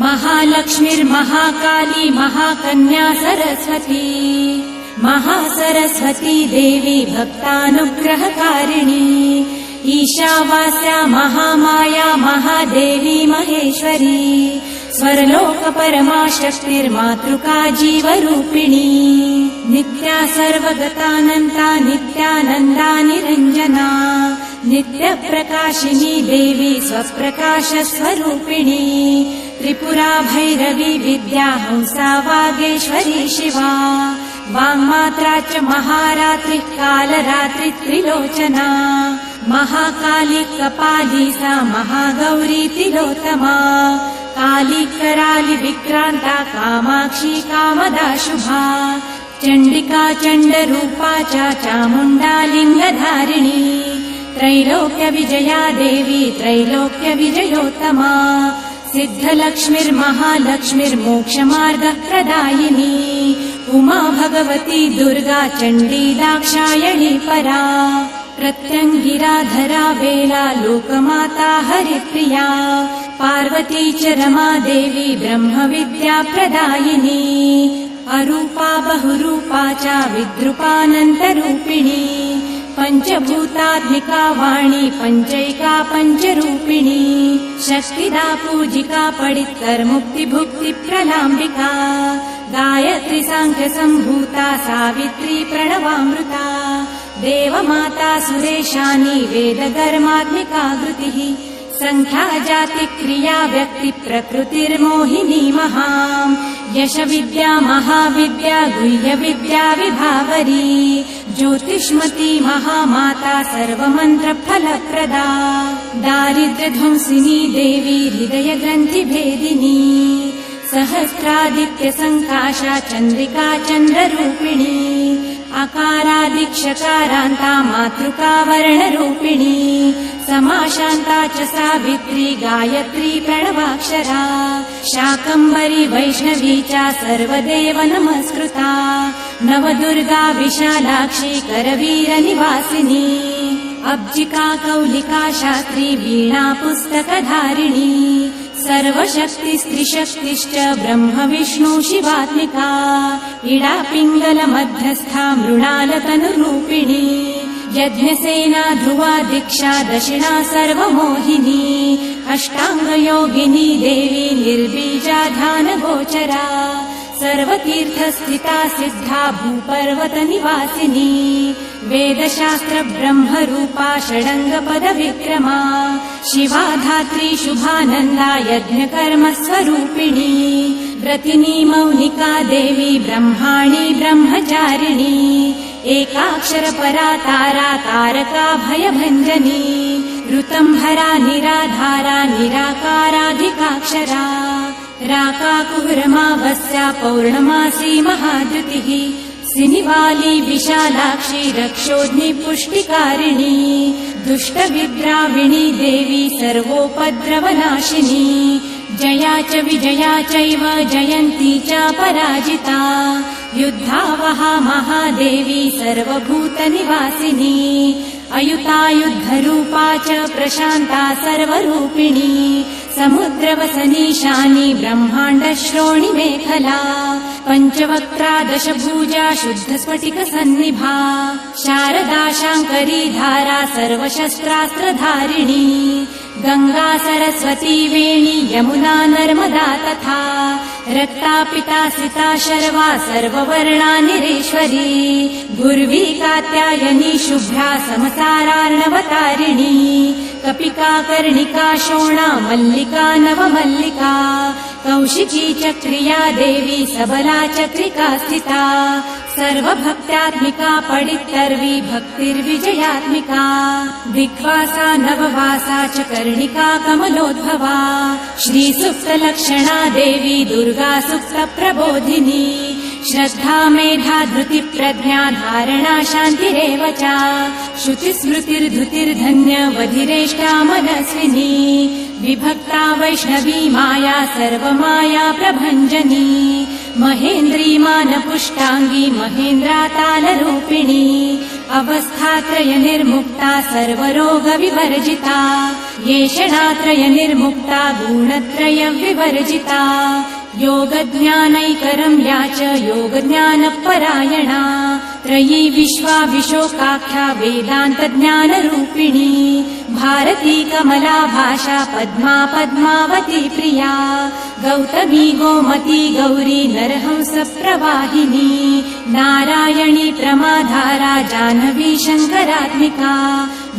महालक्ष्मीर्महाकाली महाकन्या सरस्वती महासरस्वती देवी भक्तानुग्रहकारिणी ईशावास्या महामाया महादेवी महेश्वरी स्वर्लोक परमा शक्तिर्मातृका जीवरूपिणी नित्या सर्वगतानन्ता नित्यानन्दा निरञ्जना नित्यप्रकाशिनी देवी स्वप्रकाश स्वरूपिणी त्रिपुरा भैरवी विद्या हंसा वागेश्वरी शिवा वाङ्मात्रा च महारात्रि कालरात्रि त्रिलोचना महाकाली कपाली सा महागौरी तिलोत्तमा काली कराली विक्रांता कामाक्षी कामदा शुभा चण्डिका चण्डरूपा च चामुण्डा लिङ्गधारिणी त्रैलोक्य विजया देवी त्रैलोक्य विजयोत्तमा सिद्धलक्ष्मीर्महालक्ष्मीर्मोक्षमार्गप्रदायिनी उमा भगवती दुर्गा चण्डी दाक्षायणी परा प्रत्यङ्गिराधरा वेला लोकमाता हरिप्रिया पार्वती च रमा देवी ब्रह्मविद्या प्रदायिनी अरूपा बहुरूपा च विद्रूपानन्तरूपिणी पञ्चभूतात्मिका वाणी पञ्चैका पञ्चरूपिणी शक्तिदा पूजिका पडित्तर मुक्तिभुक्ति प्रलाम्बिका गायत्री साङ्ख्य सम्भूता सावित्री प्रणवामृता देवमाता सुरेशानी वेदधर्मात्मिका कृतिः संख्या जाति क्रिया व्यक्ति प्रकृतिर्मोहिनी महाम् यश विद्या महाविद्या गुह्य विद्या विभावरी ज्योतिष्मती महामाता सर्वमन्त्र फलप्रदा दारिद्र्यध्वंसिनी देवी हृदय ग्रन्थि भेदिनी सहस्रादित्य संकाशा चन्द्रिका चन्द्ररूपिणी अकारादिक्षकारान्ता मातृका वर्णरूपिणी समाशान्ता च सावित्री गायत्री प्रणवाक्षरा शाकम्भरी वैष्णवी च सर्वदेव नमस्कृता नवदुर्गा विशालाक्षी करवीरनिवासिनी अब्जिका कौलिका शास्त्री वीणा पुस्तकधारिणी सर्वशक्ति स्त्रिशक्तिश्च ब्रह्म विष्णु शिवात्मिका इडा पिङ्गल मध्यस्था मृणालतनुरूपिणी यज्ञसेना ध्रुवा दीक्षा दक्षिणा सर्वमोहिनी अष्टाङ्गयोगिनी देवी निर्बीजा ध्यानगोचरा सर्वतीर्थस्थिता सिद्धा भूपर्वत निवासिनी वेदशास्त्र ब्रह्मरूपा षडङ्गपद विक्रमा शिवा धात्री शुभानन्दा यज्ञकर्म स्वरूपिणी व्रतिनी मौनिका देवी ब्रह्माणी ब्रह्मचारिणी एकाक्षर परा तारा तारका भयभञ्जनी ऋतम्भरा निराधारा निराकाराधिकाक्षरा राकाकुहरमावस्या पौर्णमासी महाद्युतिः सिनिवाली विशालाक्षी रक्षोध्नि पुष्टिकारिणी दुष्टविद्राविणी देवी सर्वोपद्रवनाशिनी जया च विजया चैव जयन्ती च पराजिता युद्धावहा महादेवी सर्वभूतनिवासिनी अयुतायुद्धरूपा च प्रशान्ता सर्वरूपिणी समुद्रवसनीशानी ब्रह्माण्डश्रोणि मेखला पञ्चवक्त्रा दशभुजा शुद्धस्फटिकसन्निभा शारदा शाङ्करी धारा सर्वशस्त्रास्त्रधारिणी गङ्गा सरस्वती वेणी यमुना नर्मदा तथा रक्ता पिता सिता शर्वा सर्ववर्णा निरेश्वरी गुर्वी कात्यायनी शुभ्रा समसारार्णवतारिणी कपिका कर्णिका शोणा मल्लिका नवमल्लिका कौशिकी चक्रिया देवी सबला चक्रिका स्थिता सर्वभक्त्यात्मिका पडित्तर्वी भक्तिर्विजयात्मिका दिग्वासा नववासा च कर्णिका कमलोद्भवा श्रीसुप्तलक्षणा देवी दुर्गा सुप्तप्रबोधिनी श्रद्धा मेधा धृति प्रज्ञा धारणा शान्तिरेव च श्रुतिस्मृतिर्धृतिर्धन्य वधिरेष्टा मनस्विनी विभक्ता वैष्णवी माया सर्वमाया प्रभञ्जनी महेन्द्री मानपुष्टाङ्गी महेन्द्रा तालरूपिणी अवस्थात्रय निर्मुक्ता सर्वरोग विवर्जिता येषणात्रय निर्मुक्ता गुणत्रय विवर्जिता योगज्ञानैकरं या च योगज्ञानपरायणा त्रयी विश्वा विशोकाख्या वेदान्तज्ञानरूपिणी भारती कमला भाषा पद्मा पद्मावती प्रिया गौतमी गोमती गौरी नरहंस प्रवाहिनी नारायणी प्रमाधारा जाह्नवी शङ्करात्मिका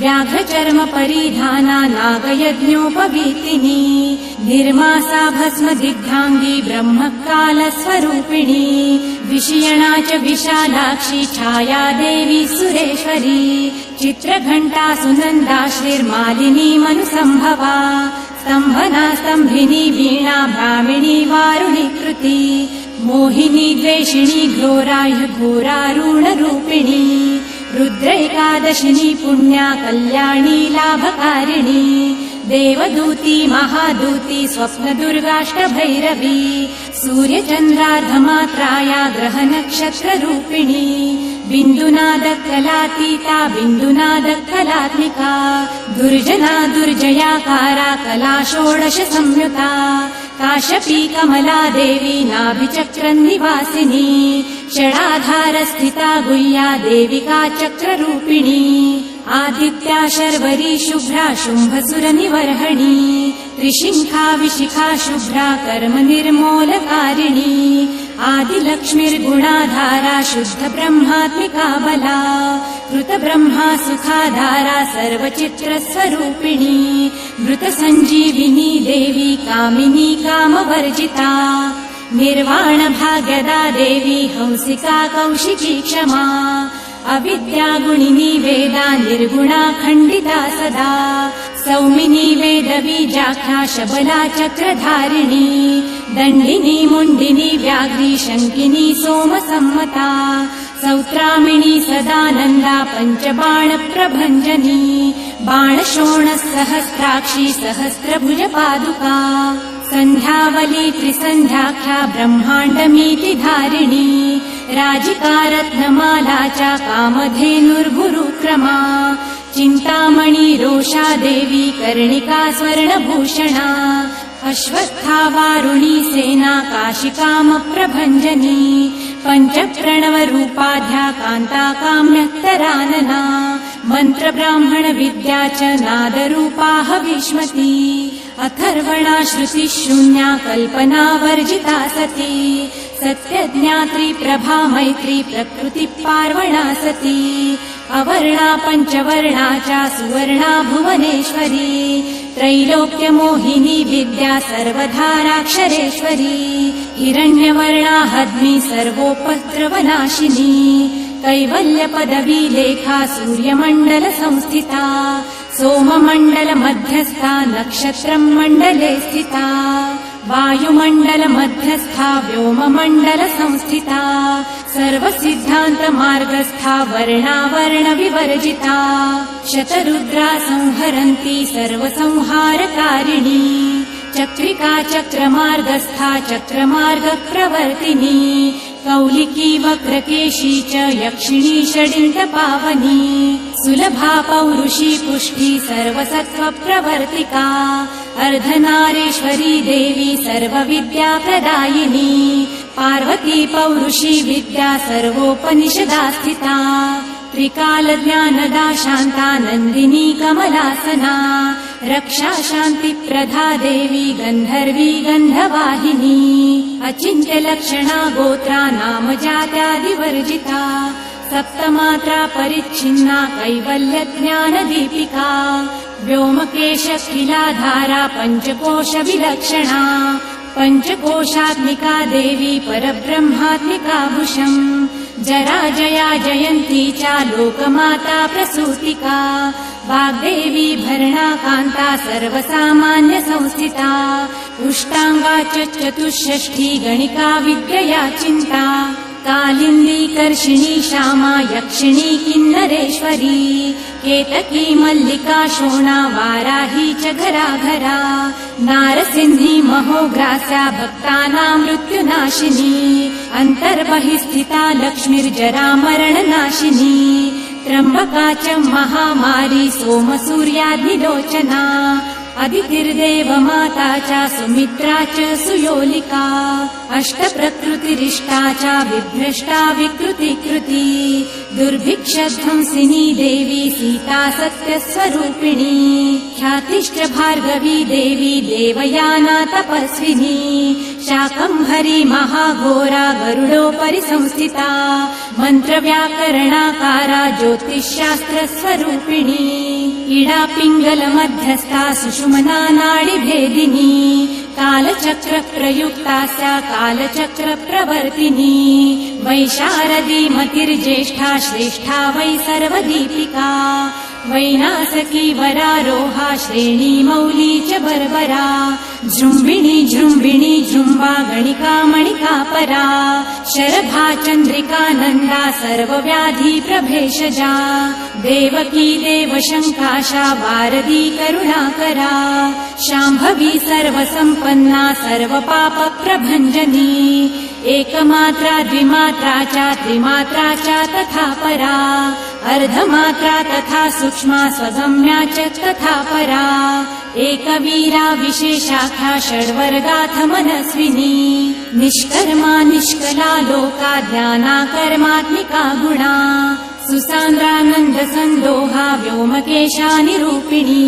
व्याघ्रचर्म परिधाना नागयज्ञोपवीतिनी निर्मासा भस्म दिग्धांगी ब्रह्मकालस्वरूपिणी विषयणा च विशालाक्षी छाया देवी सुरेश्वरी चित्रघण्टा सुनन्दा श्रीर्मालिनी मनुसम्भवा स्तम्भना स्तम्भिनी वीणा भ्रामिणी वारुणी कृति मोहिनी द्वेषिणी घोराह्य घोरारूढरूपिणी रुद्रैकादशिनी पुण्या कल्याणी लाभकारिणी देवदूती महादूती स्वप्नदुर्गाष्टभैरवी सूर्यचन्द्रार्धमात्राया ग्रहनक्षत्ररूपिणी बिन्दुनादकलातीता बिन्दुनादकलात्मिका दुर्जना दुर्जयाकारा कला षोडश संयुता काश्यपी कमला देवी नाभिचक्रनिवासिनी षडाधारस्थिता गुह्या देविका चक्ररूपिणी आदित्या शर्वरी शुभ्रा शुम्भसुरनिवर्हणी त्रिशिखा विशिखा शुभ्रा कर्म निर्मूलकारिणी आदिलक्ष्मीर्गुणाधारा शुद्ध ब्रह्मात्मिका बला कृत ब्रह्मा सुखाधारा सर्वचित्रस्वरूपिणी मृत संजीविनी देवी कामिनी कामवर्जिता निर्वाण भाग्यदा देवी हंसिका कौशिकी क्षमा अविद्या गुणिनी वेदा निर्गुणा खण्डिता सदा सौमिनी वेदबीजाख्या शबला चक्रधारिणी दण्डिनी मुण्डिनी व्याघ्री शङ्किनी सोमसम्मता सौत्रामिणी सदानन्दा पञ्चबाणप्रभञ्जनी बाणशोणसहस्राक्षी सहस्रभुजपादुका सन्ध्यावली त्रिसन्ध्याख्या ब्रह्माण्डमीति धारिणी राजिका रत्नमाला च कामधेनुर्गुरुक्रमा चिन्तामणि रोषा देवी कर्णिका स्वर्णभूषणा अश्वत्था वारुणी सेना काशिकामप्रभञ्जनी पञ्चप्रणवरूपाध्या कान्ता काम्यक्तरानना मन्त्रब्राह्मण विद्या च नादरूपाः विष्मती अथर्वणा श्रुतिशून्या कल्पना वर्जिता सती सत्यज्ञात्री प्रभा मैत्री प्रकृति पार्वणा सती अवर्णा पञ्चवर्णा च सुवर्णा भुवनेश्वरी त्रैलोक्यमोहिनी विद्या सर्वधाराक्षरेश्वरी हिरण्यवर्णा हद्मी सर्वोपद्रवनाशिनी कैवल्यपदवी लेखा सूर्यमण्डल संस्थिता सोममण्डल मध्यस्था नक्षत्रं मण्डले स्थिता वायुमण्डल मध्यस्था व्योममण्डल संस्थिता सर्वसिद्धान्त मार्गस्था वर्णावर्ण विवर्जिता शतरुद्रा संहरन्ती सर्वसंहारकारिणी चक्रिका चक्रमार्गस्था चक्रमार्ग प्रवर्तिनी कौलिकी वक्रकेशी च यक्षिणी षडिन्तपावनी सुलभा पौरुषी पुष्टि सर्वसत्त्व प्रवर्तिका अर्धनारीश्वरी देवी सर्वविद्या प्रदायिनी पार्वती पौरुषी विद्या सर्वोपनिषदा स्थिता त्रिकालज्ञानदा शान्ता नन्दिनी कमलासना रक्षा शान्तिप्रदा देवी गन्धर्वी गन्धवाहिनी अचिन्त्यलक्षणा गोत्रा नाम जात्यादिवर्जिता सप्तमात्रा परिच्छिन्ना कैवल्यज्ञानदीपिका व्योमकेशखिलाधारा पञ्चकोश विलक्षणा पञ्चकोशात्मिका देवी परब्रह्मात्मिका भुषम् जराजया जयन्ती च लोकमाता प्रसूतिका वाग्देवी भरणा कान्ता सर्वसामान्य संस्थिता उष्टाङ्गा च चतुष्षष्ठी गणिका विद्यया चिन्ता कालिन्दी कर्षिणी श्यामा यक्षिणी किन्नरेश्वरी केतकी मल्लिका शोणा वाराही च घराघरा नारसिंही महोग्रास्या भक्तानां मृत्युनाशिनी अन्तर्बहिः स्थिता लक्ष्मीर्जरा मरणनाशिनी त्र्यम्बका च महामारी सोमसूर्याग्निलोचना अदितिर्देव माता च सुमित्रा च सुयोलिका अष्टप्रकृतिरिष्टा च विभ्रष्टा विकृतिकृती दुर्भिक्षध्वंसिनी देवी सीता सत्यस्वरूपिणी ख्यातिश्च भार्गवी देवी देवयाना तपस्विनी शाकम्भरी महाघोरा गरुडोपरि संस्थिता मन्त्रव्याकरणाकारा ज्योतिषशास्त्रस्वरूपिणी इडा पिङ्गलमध्यस्था सुषुमना नाडिभेदिनी कालचक्रप्रयुक्ता सा कालचक्रप्रवर्तिनी वैशारदी मतिर्ज्येष्ठा श्रेष्ठा वै सर्वदीपिका वैनासकी वरारोहा श्रेणी मौली च बर्बरा जृम्बिणी जृम्बिणी जृम्बा गणिका मणिका परा शरभा चन्द्रिका नन्दा सर्वव्याधि प्रभेषजा देवकी देवशङ्काशा वारदी करुणाकरा शाम्भवी सर्वसम्पन्ना सर्वपापप्रभञ्जनी एकमात्रा द्विमात्रा च त्रिमात्रा च तथा परा अर्धमात्रा तथा सूक्ष्मा स्वगम्या च तथा परा एकवीरा विशेषाख्या षड्वर्गाथ मनस्विनी निष्कर्मा निष्कला लोका ध्याना कर्मात्मिका गुणा सुसान्द्रानन्द सन्दोहा व्योमकेशा निरूपिणी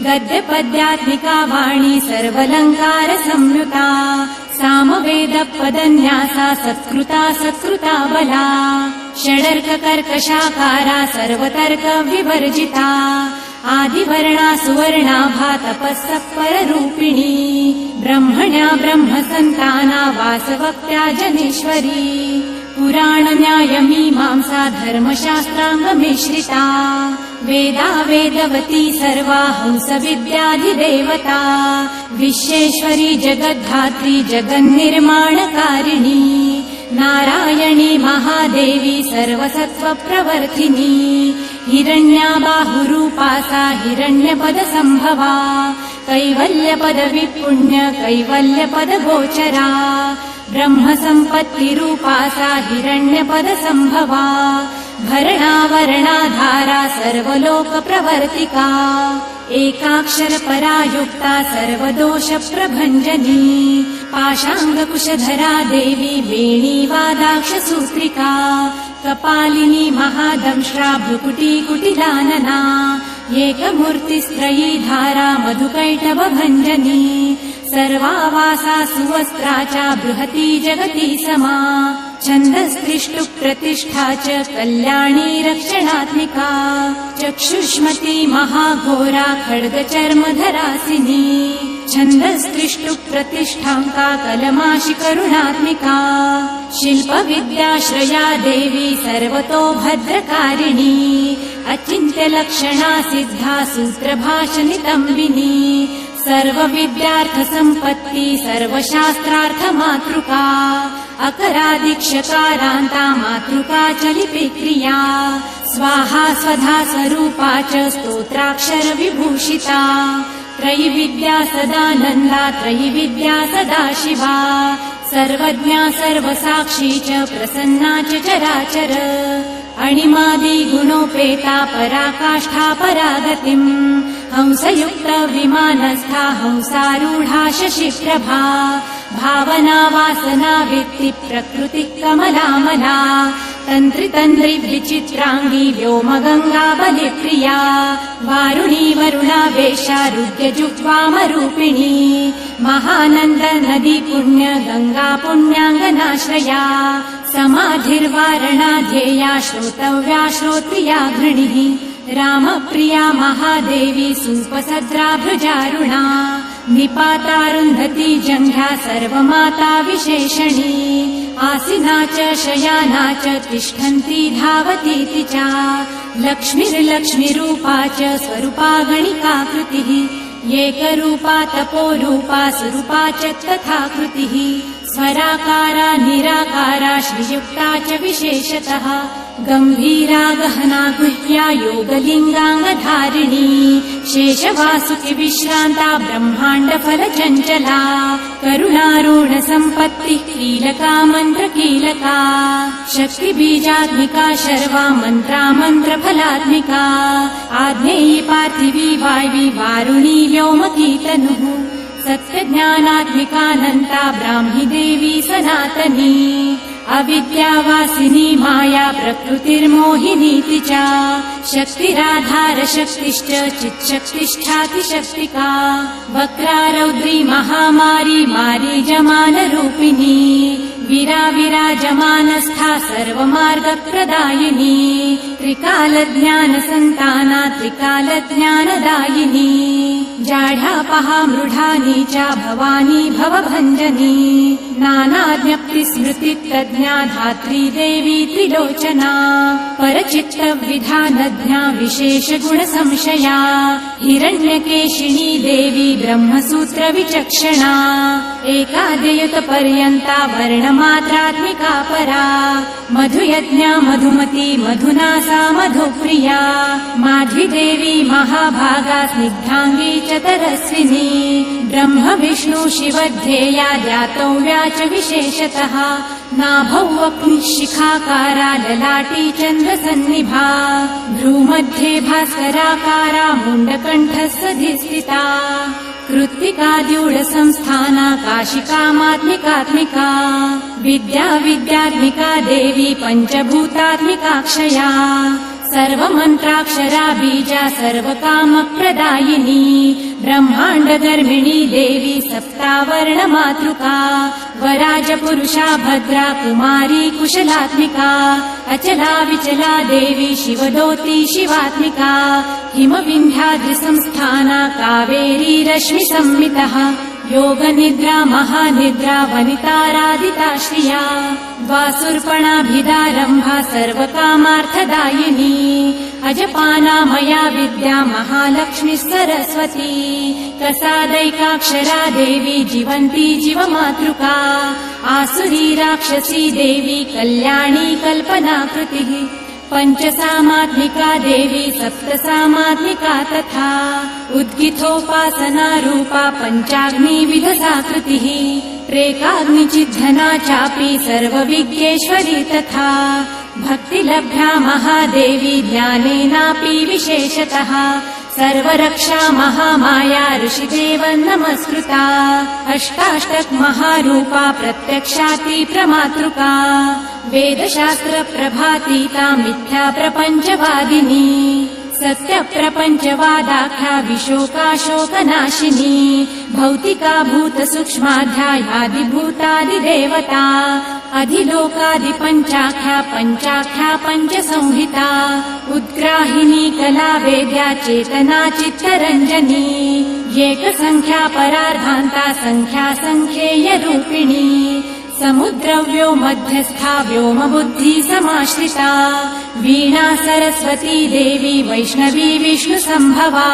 गद्यपद्यात्मिका वाणी सर्वलङ्कार संयुता सामवेदपदन्यासा सत्कृता सत्कृता बला षडर्क कर्कशाकारा सर्वतर्क विवर्जिता आदिवर्णा सुवर्णाभा तपःसत्पररूपिणी ब्रह्मण्या ब्रह्मसन्ताना वासवक्त्या जनेश्वरी पुराणन्यायमीमांसा धर्मशास्त्राङ्गमिश्रिता वेदा वेदवती सर्वा हंसविद्याधिदेवता विश्वेश्वरी जगद्धात्री जगन्निर्माणकारिणी नारायणी महादेवी सर्वसत्त्वप्रवर्तिनी हिरण्या बाहुरूपा सा हिरण्यपदसम्भवा कैवल्यपदविपुण्य कैवल्यपदगोचरा ब्रह्मसम्पत्तिरूपा सा हिरण्यपदसम्भवा भरणावरणाधारा सर्वलोकप्रवर्तिका एकाक्षरपरा युक्ता सर्वदोषप्रभञ्जनी पाशाङ्गकुशधरा देवी वेणीवादाक्षसूत्रिका कपालिनी महादंष्ट्रा भ्रुकुटी कुटिलानना एकमूर्तिस्त्रयी धारा मधुकैटभभञ्जनी सर्वावासा सुवस्त्रा च बृहती जगती समा छन्दस्त्रिष्टुप् प्रतिष्ठा च कल्याणी रक्षणात्मिका चक्षुष्मती महाघोरा खड्गचर्मधरासिनी छन्दस्त्रिष्टुप् प्रतिष्ठाङ्का कलमाशि करुणात्मिका शिल्पविद्याश्रया देवी सर्वतो भद्रकारिणी अचिन्त्यलक्षणा सिद्धा सूत्रभाषनितम्बिनी सर्वविद्यार्थसम्पत्ति सर्वशास्त्रार्थमातृका अकरादिक्षकारान्ता मातृका च लिपिक्रिया स्वाहा स्वधा स्वरूपा च स्तोत्राक्षरविभूषिता त्रयिविद्या सदानन्दा त्रयिविद्या सदाशिवा सर्वज्ञा सर्वसाक्षी च प्रसन्ना च चराचर अणिमादि गुणोपेता पराकाष्ठा परागतिम् हंसयुक्त विमानस्था हंसारूढा शशिप्रभा भावना वासना वित्ति प्रकृति कमलामला तन्त्रि विचित्राङ्गी व्योमगङ्गा बलिप्रिया वारुणी वरुणा वेशा रुद्रजुह्वामरूपिणी महानन्द नदी पुण्य गङ्गा पुण्याङ्गनाश्रया समाधिर्वारणा ध्येया श्रोतव्या श्रोत्रिया घृणिः रामप्रिया महादेवी सुपसद्रा भृजारुणा निपातारुन्धती जङ्घा सर्वमाता विशेषणी आसिना च शयाना च तिष्ठन्ती धावतीति च लक्ष्मीर्लक्ष्मीरूपा च स्वरूपा गणिकाकृतिः एकरूपा तपोरूपा सुरूपा च तथा कृतिः स्वराकारा निराकारा श्रीयुक्ता च विशेषतः गम्भीरा गहना गुह्या योगलिङ्गाङ्गधारिणी शेषवासुकि विश्रान्ता ब्रह्माण्ड फल चञ्चला करुणारूढ सम्पत्तिः कीलका मन्त्र कीलका शक्ति बीजात्मिका शर्वा मन्त्रा मन्त्र फलात्मिका आग्नेयी पार्थिवी वायवी वारुणी व्योमकी तनुः सत्यज्ञानात्मिकानन्ता ब्राह्मी देवी सनातनी अविद्यावासिनी माया प्रकृतिर्मोहिनीति च शक्तिराधार शक्तिश्च चिच्छक्तिष्ठातिशक्तिका वक्रारौद्री महामारी मारीजमानरूपिणी विराजमानस्था सर्वमार्गप्रदायिनी त्रिकालज्ञानसन्ताना त्रिकालज्ञानदायिनी जाढापहा मृढा नीचा भवानी भवभञ्जनी नानाज्ञप्तिस्मृतितज्ञा धात्री देवी त्रिलोचना परचित्तविधानज्ञा विशेषगुणसंशया हिरण्यकेशिनी देवी ब्रह्मसूत्रविचक्षणा एकादयतपर्यन्ता वर्णमात्रात्मिका परा मधुयज्ञा मधुमती मधुना सा मधुप्रिया माध्वीदेवी महाभागा स्निग्धाङ्गी च तरस्विनी ब्रह्म विष्णु शिवध्येया ध्यातव्या च विशेषतः नाभौ वह्निः शिखाकारा ललाटी चन्द्रसन्निभा भ्रूमध्ये भास्कराकारा मुण्डकण्ठस्थिता कृत्तिकाद्यूढसंस्थाना काशिकामात्मिकात्मिका विद्यात्मिका देवी पञ्चभूतात्मिकाक्षया सर्वमन्त्राक्षरा बीजा सर्वकामप्रदायिनी ब्रह्माण्डगर्भिणी देवी सप्तावर्णमातृका वराजपुरुषा भद्रा कुमारी कुशलात्मिका अचला विचला देवी शिवदोती शिवात्मिका हिमविन्ध्याद्रिसंस्थाना कावेरी रश्मिसंमितः योगनिद्रा महानिद्रा वनिताराधिताश्रिया द्वासुर्पणाभिदारम्भा सर्वकामार्थदायिनी अजपाना मया विद्या महालक्ष्मी सरस्वती प्रसादैकाक्षरा देवी जीवन्ती जीवमातृका आसुरी राक्षसी देवी कल्याणी कल्पनाकृतिः पञ्चसामात्मिका देवी सप्तसामात्मिका तथा उद्गिथोपासना रूपा पञ्चाग्निविधसाकृतिः प्रेकाग्निचिद्धना चापि सर्वविज्ञेश्वरी तथा भक्तिलभ्या महादेवी ज्ञानेनापि विशेषतः सर्वरक्षा महामाया ऋषिदेव नमस्कृता अष्टाष्टक महारूपा प्रत्यक्षाति प्रमातृका वेदशास्त्र प्रभातीता मिथ्या प्रपञ्चवादिनी सत्यप्रपञ्चवादाख्या विशोकाशोकनाशिनी भौतिका भूतसूक्ष्माध्यायादिभूतादिदेवता अधिलोकादिपञ्चाख्या पञ्चाख्या पञ्चसंहिता उद्ग्राहिनी कला वेद्या चेतना चित्तरञ्जनी एकसंख्या परार्धान्ता संख्या संख्येयरूपिणी समुद्रव्यो मध्यस्था व्योमबुद्धि समाश्रिता वीणा सरस्वती देवी वैष्णवी विष्णुसम्भवा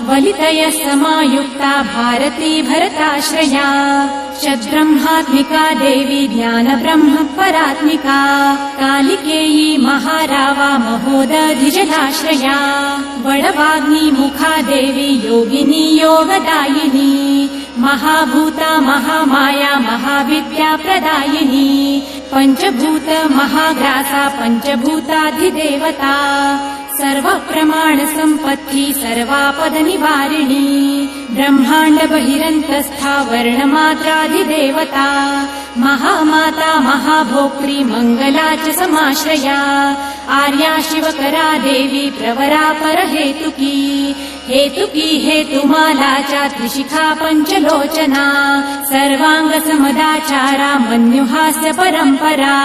वलितयः समायुक्ता भारती भरताश्रया षड्ब्रह्मात्मिका देवी ज्ञानब्रह्म परात्मिका कालिकेयी महारावा महोदधिजलाश्रया वडवाग्नि मुखा देवी योगिनी योगदायिनी महाभूता महामाया महाविद्या प्रदायिनी पञ्चभूत महाग्रासा पञ्चभूताधिदेवता सर्वप्रमाण सम्पत्ति सर्वापद निवारिणी ब्रह्माण्ड बहिरन्तस्था वर्णमात्राधिदेवता महामाता महाभोक्त्री मङ्गला च समाश्रया आर्या शिवकरा देवी प्रवरा परहेतुकी हेतुमाला च त्रिशिखा पञ्चलोचना सर्वाङ्गसमदाचारा मन्युहास्य परम्परा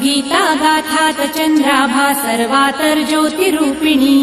गीता गाथा चन्द्राभा सर्वातर्ज्योतिरूपिणी